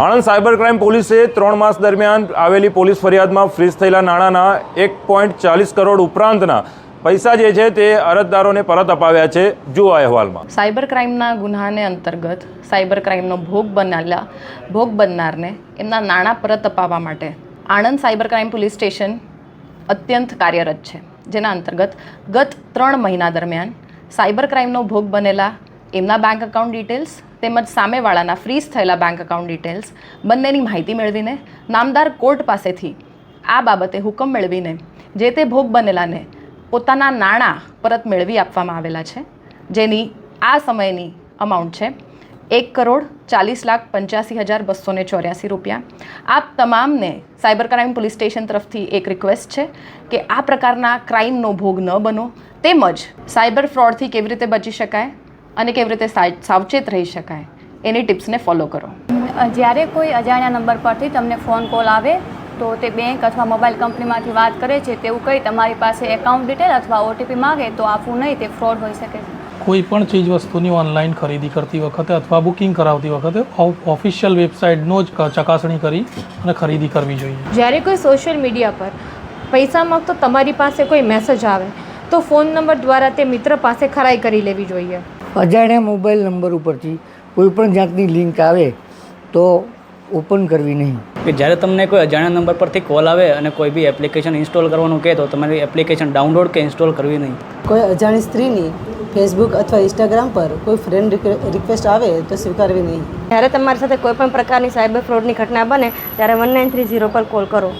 Anand cyber crime પોલીસે 3 માસ દરમિયાન આવેલી પોલીસ ફરિયાદમાં ફ્રીઝ થયેલા નાણાંના 1.40 કરોડ ઉપરાંતના પૈસા જે છે તે અરજદારોને પરત અપાવ્યા છે. જુઓ અહેવાલમાં. સાયબર ક્રાઇમના ગુનાને અંતર્ગત સાયબર ક્રાઇમનો ભોગ બનનારને એમના નાણાં પરત અપાવવા માટે Anand cyber crime police station અત્યંત કાર્યરત છે, જેના અંતર્ગત ગત 3 મહિના દરમિયાન સાયબર ક્રાઇમનો ભોગ બનેલા એમના બેંક એકાઉન્ટ ડિટેલ્સ તેમજ સામેવાળાના ફ્રીઝ થયેલા બેંક એકાઉન્ટ ડિટેલ્સ બંનેની માહિતી મેળવીને નામદાર કોર્ટ પાસેથી આ બાબતે હુકમ મેળવીને જે તે ભોગ બનેલાને પોતાના નાણાં પરત મેળવી આપવામાં આવેલા છે, જેની આ સમયની અમાઉન્ટ છે ₹1,40,85,284 રૂપિયા. આપ તમામને સાયબર ક્રાઇમ પોલીસ સ્ટેશન તરફથી એક રિક્વેસ્ટ છે કે આ પ્રકારના ક્રાઇમનો ભોગ ન બનો, તેમજ સાયબર ફ્રોડથી કેવી રીતે બચી શકાય અને કેવી રીતે સાવચેત રહી શકાય એની ટિપ્સને ફોલો કરો. જ્યારે કોઈ અજાણ્યા નંબર પરથી તમને ફોન કોલ આવે તો તે બેંક અથવા મોબાઈલ કંપનીમાંથી વાત કરે છે તેવું કહી તમારી પાસે એકાઉન્ટ ડિટેલ અથવા ઓટીપી માગે તો આપવું નહીં, તે ફ્રોડ હોઈ શકે છે. કોઈ પણ ચીજ વસ્તુની ઓનલાઈન ખરીદી કરતી વખતે અથવા બુકિંગ કરાવતી વખતે ઓફિશિયલ વેબસાઇટનો જ ચકાસણી કરી અને ખરીદી કરવી જોઈએ. જ્યારે કોઈ સોશિયલ મીડિયા પર પૈસા માંગતો તમારી પાસે કોઈ મેસેજ આવે તો ફોન નંબર દ્વારા તે મિત્ર પાસે ખરાઈ કરી લેવી જોઈએ. અજાણ્યા મોબાઈલ નંબર ઉપરથી કોઈ પણ જાતની લિંક આવે તો ઓપન કરવી નહીં. કે જ્યારે તમને કોઈ અજાણ્યા નંબર પરથી કોલ આવે અને કોઈ બી એપ્લિકેશન ઇન્સ્ટોલ કરવાનું કહે તો તમારી એપ્લિકેશન ડાઉનલોડ કે ઇન્સ્ટોલ કરવી નહીં. કોઈ અજાણી સ્ત્રીની ફેસબુક અથવા ઇન્સ્ટાગ્રામ પર કોઈ ફ્રેન્ડ રિક્વેસ્ટ આવે તો સ્વીકારવી નહીં. જ્યારે તમારી સાથે કોઈ પણ પ્રકારની સાયબર ફ્રોડની ઘટના બને ત્યારે 1930 પર કોલ કરો.